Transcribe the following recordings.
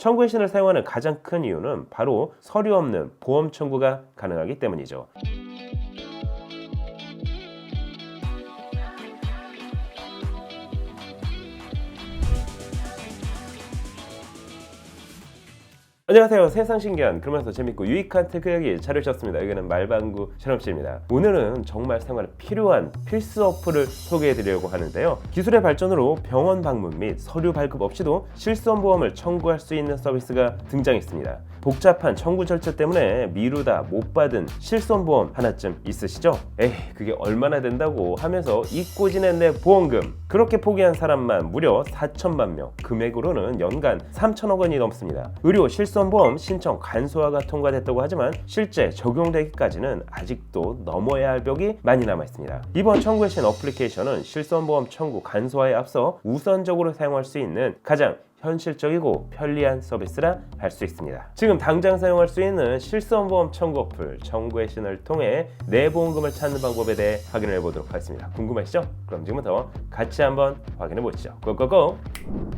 청구의 신을 사용하는 가장 큰 이유는 바로 서류 없는 보험 청구가 가능하기 때문이죠. 안녕하세요. 세상 신기한 그러면서 재밌고 유익한 테크 이야기 찾으셨습니다. 여기는 말방구 실험실입니다. 오늘은 정말 생활에 필요한 필수 어플을 소개해드리려고 하는데요. 기술의 발전으로 병원 방문 및 서류 발급 없이도 실손보험을 청구할 수 있는 서비스가 등장했습니다. 복잡한 청구 절차 때문에 미루다 못 받은 실손보험 하나쯤 있으시죠? 에이, 그게 얼마나 된다고 하면서 잊고 지낸 내 보험금. 그렇게 포기한 사람만 무려 4천만 명, 금액으로는 연간 3천억 원이 넘습니다. 의료 실손보험 신청 간소화가 통과됐다고 하지만 실제 적용되기까지는 아직도 넘어야 할 벽이 많이 남아 있습니다. 이번 청구의 신 어플리케이션은 실손보험 청구 간소화에 앞서 우선적으로 사용할 수 있는 가장 현실적이고 편리한 서비스라 할 수 있습니다. 지금 당장 사용할 수 있는 실손보험 청구 어플 청구의 신을 통해 내 보험금을 찾는 방법에 대해 확인을 해보도록 하겠습니다. 궁금하시죠? 그럼 지금부터 같이 한번 확인해 보시죠. 고고고!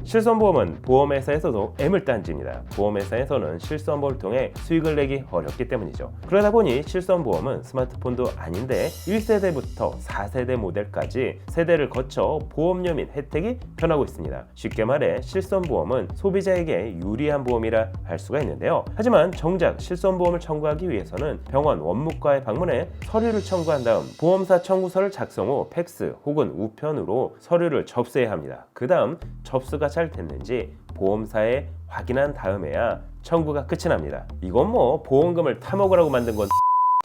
실손보험은 보험회사에서도 애물단지입니다. 보험회사에서는 실손보험을 통해 수익을 내기 어렵기 때문이죠. 그러다 보니 실손보험은 스마트폰도 아닌데 1세대부터 4세대 모델까지 세대를 거쳐 보험료 및 혜택이 변하고 있습니다. 쉽게 말해 실손보험은 소비자에게 유리한 보험이라 할 수가 있는데요. 하지만 정작 실손보험을 청구하기 위해서는 병원 원무과에 방문해 서류를 청구한 다음 보험사 청구서를 작성 후 팩스 혹은 우편으로 서류를 접수해야 합니다. 그 다음 접수가 잘 됐는지 보험사에 확인한 다음에야 청구가 끝이 납니다. 이건 뭐 보험금을 타먹으라고 만든 건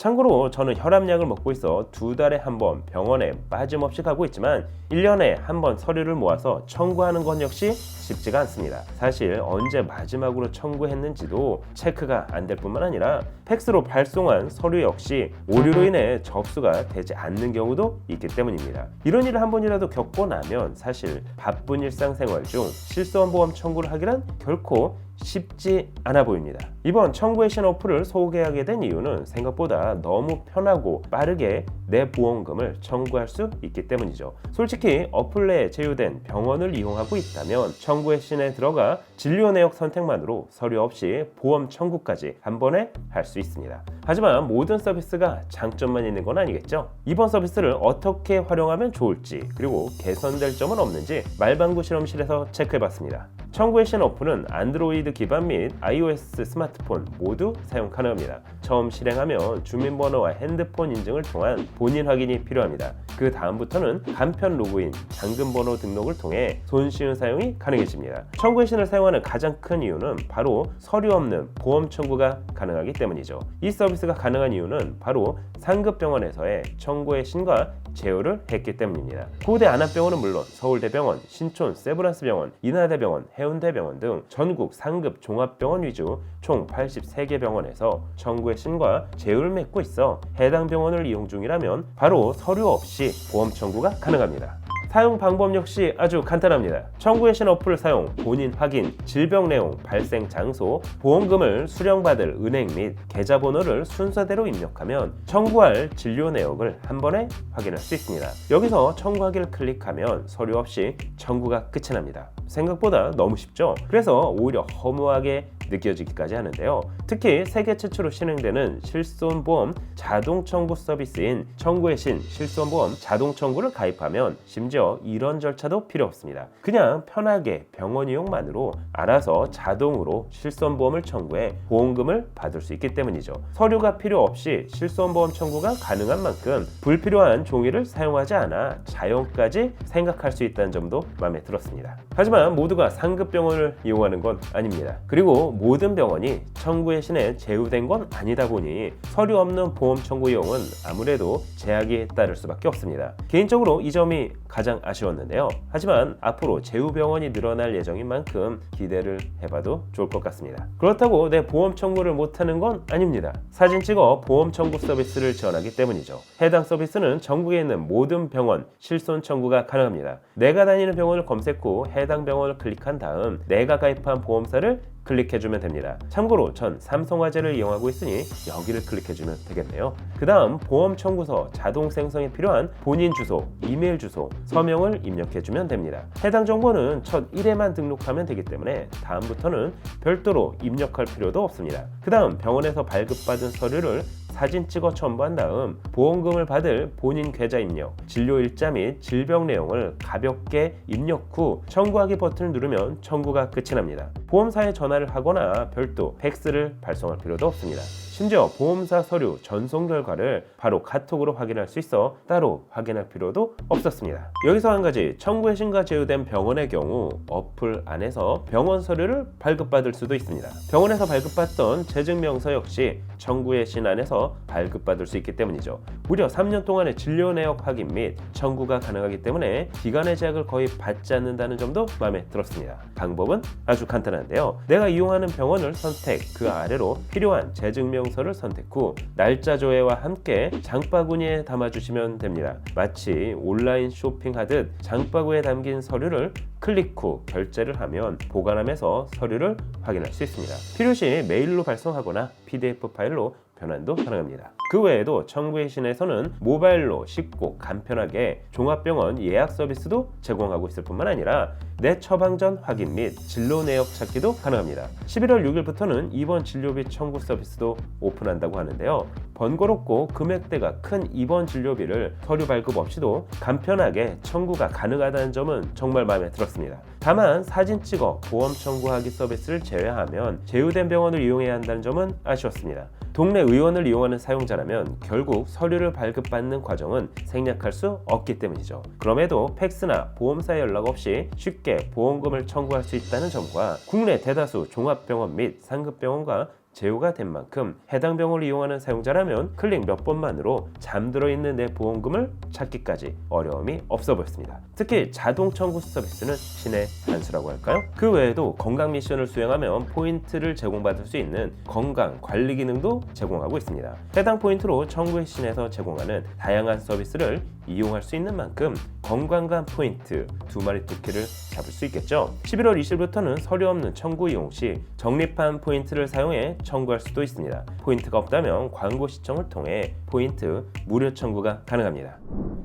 참고로 저는 혈압약을 먹고 있어 2달에 한 번 병원에 빠짐없이 가고 있지만 1년에 한 번 서류를 모아서 청구하는 건 역시 쉽지가 않습니다. 사실 언제 마지막으로 청구했는지도 체크가 안 될 뿐만 아니라 팩스로 발송한 서류 역시 오류로 인해 접수가 되지 않는 경우도 있기 때문입니다. 이런 일을 한 번이라도 겪고 나면 사실 바쁜 일상생활 중 실손보험 청구를 하기란 결코 쉽지 않아 보입니다. 이번 청구의 신 어플을 소개하게 된 이유는 생각보다 너무 편하고 빠르게 내 보험금을 청구할 수 있기 때문이죠. 솔직히 어플 내에 제휴된 병원을 이용하고 있다면 청구의 신에 들어가 진료 내역 선택만으로 서류 없이 보험 청구까지 한 번에 할 수 있습니다. 하지만 모든 서비스가 장점만 있는 건 아니겠죠? 이번 서비스를 어떻게 활용하면 좋을지 그리고 개선될 점은 없는지 말방구 실험실에서 체크해봤습니다. 청구의 신 어플은 안드로이드 기반 및 iOS 스마트폰 모두 사용 가능합니다. 처음 실행하면 주민번호와 핸드폰 인증을 통한 본인 확인이 필요합니다. 그 다음부터는 간편 로그인, 잠금번호 등록을 통해 손쉬운 사용이 가능해집니다. 청구의 신을 사용하는 가장 큰 이유는 바로 서류 없는 보험 청구가 가능하기 때문이죠. 이 서비스가 가능한 이유는 바로 상급병원에서의 청구의 신과 제휴를 했기 때문입니다. 고대 안암병원은 물론 서울대병원, 신촌 세브란스병원, 인하대병원, 해운대병원 등 전국 상급 종합병원 위주 총 83개 병원에서 청구의 신과 제휴를 맺고 있어 해당 병원을 이용 중이라면 바로 서류 없이 보험 청구가 가능합니다. 사용 방법 역시 아주 간단합니다. 청구의 신 어플을 사용, 본인 확인, 질병 내용, 발생 장소, 보험금을 수령받을 은행 및 계좌번호를 순서대로 입력하면 청구할 진료 내역을 한 번에 확인할 수 있습니다. 여기서 청구하기를 클릭하면 서류 없이 청구가 끝이 납니다. 생각보다 너무 쉽죠? 그래서 오히려 허무하게 느껴지기까지 하는데요. 특히 세계 최초로 실행되는 실손보험 자동 청구 서비스인 청구의 신 실손보험 자동 청구를 가입하면 심지어 이런 절차도 필요 없습니다. 그냥 편하게 병원 이용만으로 알아서 자동으로 실손보험을 청구해 보험금을 받을 수 있기 때문이죠. 서류가 필요 없이 실손보험 청구가 가능한 만큼 불필요한 종이를 사용하지 않아 자연까지 생각할 수 있다는 점도 마음에 들었습니다. 하지만 모두가 상급병원을 이용하는 건 아닙니다. 그리고 모든 병원이 청구의 신에 제휴된 건 아니다 보니 서류 없는 보험 청구 이용은 아무래도 제약이 따를 수밖에 없습니다. 개인적으로 이 점이 가장 아쉬웠는데요. 하지만 앞으로 제휴 병원이 늘어날 예정인 만큼 기대를 해봐도 좋을 것 같습니다. 그렇다고 내 보험 청구를 못하는 건 아닙니다. 사진 찍어 보험 청구 서비스를 지원하기 때문이죠. 해당 서비스는 전국에 있는 모든 병원 실손 청구가 가능합니다. 내가 다니는 병원을 검색 후 해당 병원을 클릭한 다음 내가 가입한 보험사를 클릭해주면 됩니다. 참고로 전 삼성화재를 이용하고 있으니 여기를 클릭해주면 되겠네요. 그 다음 보험 청구서 자동 생성에 필요한 본인 주소, 이메일 주소, 서명을 입력해주면 됩니다. 해당 정보는 첫 1회만 등록하면 되기 때문에 다음부터는 별도로 입력할 필요도 없습니다. 그 다음 병원에서 발급받은 서류를 사진 찍어 첨부한 다음 보험금을 받을 본인 계좌 입력, 진료 일자 및 질병 내용을 가볍게 입력 후 청구하기 버튼을 누르면 청구가 끝이 납니다. 보험사에 전화를 하거나 별도 팩스를 발송할 필요도 없습니다. 심지어 보험사 서류 전송 결과를 바로 카톡으로 확인할 수 있어 따로 확인할 필요도 없었습니다. 여기서 한 가지, 청구 회신과 제휴된 병원의 경우 어플 안에서 병원 서류를 발급받을 수도 있습니다. 병원에서 발급받던 재증명서 역시 청구 회신 안에서 발급받을 수 있기 때문이죠. 무려 3년 동안의 진료 내역 확인 및 청구가 가능하기 때문에 기간의 제약을 거의 받지 않는다는 점도 마음에 들었습니다. 방법은 아주 간단한데요. 내가 이용하는 병원을 선택, 그 아래로 필요한 재증명서를 선택 후 날짜 조회와 함께 장바구니에 담아주시면 됩니다. 마치 온라인 쇼핑하듯 장바구니에 담긴 서류를 클릭 후 결제를 하면 보관함에서 서류를 확인할 수 있습니다. 필요시 메일로 발송하거나 PDF 파일로 변환도 가능합니다. 그 외에도 청구회신에서는 모바일로 쉽고 간편하게 종합병원 예약 서비스도 제공하고 있을 뿐만 아니라 내 처방전 확인 및 진로 내역 찾기도 가능합니다. 11월 6일부터는 입원 진료비 청구 서비스도 오픈한다고 하는데요. 번거롭고 금액대가 큰 입원 진료비를 서류 발급 없이도 간편하게 청구가 가능하다는 점은 정말 마음에 들었습니다. 다만 사진 찍어 보험 청구하기 서비스를 제외하면 제휴된 병원을 이용해야 한다는 점은 아쉬웠습니다. 동네 의원을 이용하는 사용자라면 결국 서류를 발급받는 과정은 생략할 수 없기 때문이죠. 그럼에도 팩스나 보험사 연락 없이 쉽게 보험금을 청구할 수 있다는 점과 국내 대다수 종합병원 및 상급병원과 제휴가 된 만큼 해당 병원을 이용하는 사용자라면 클릭 몇 번만으로 잠들어 있는 내 보험금을 찾기까지 어려움이 없어 보였습니다. 특히 자동 청구 서비스는 신의 한 수라고 할까요? 그 외에도 건강 미션을 수행하면 포인트를 제공받을 수 있는 건강 관리 기능도 제공하고 있습니다. 해당 포인트로 청구 회신에서 제공하는 다양한 서비스를 이용할 수 있는 만큼 건강관 포인트 두 마리 토끼를 잡을 수 있겠죠. 11월 20일부터는 서류 없는 청구 이용 시 적립한 포인트를 사용해 청구할 수도 있습니다. 포인트가 없다면 광고 시청을 통해 포인트 무료 청구가 가능합니다.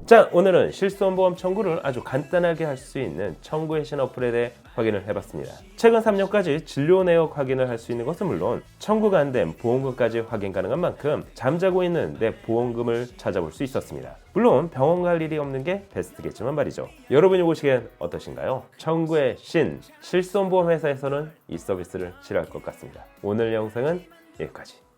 자, 오늘은 실손보험 청구를 아주 간단하게 할 수 있는 청구 회신 어플에 대해 확인을 해봤습니다. 최근 3년까지 진료 내역 확인을 할 수 있는 것은 물론 청구가 안 된 보험금까지 확인 가능한 만큼 잠자고 있는 내 보험금을 찾아볼 수 있었습니다. 물론 병원 갈 일이 없는 게 베스트겠지만 말이죠. 여러분이 보시기엔 어떠신가요? 청구의 신, 실손보험 회사에서는 이 서비스를 싫어할 것 같습니다. 오늘 영상은 여기까지.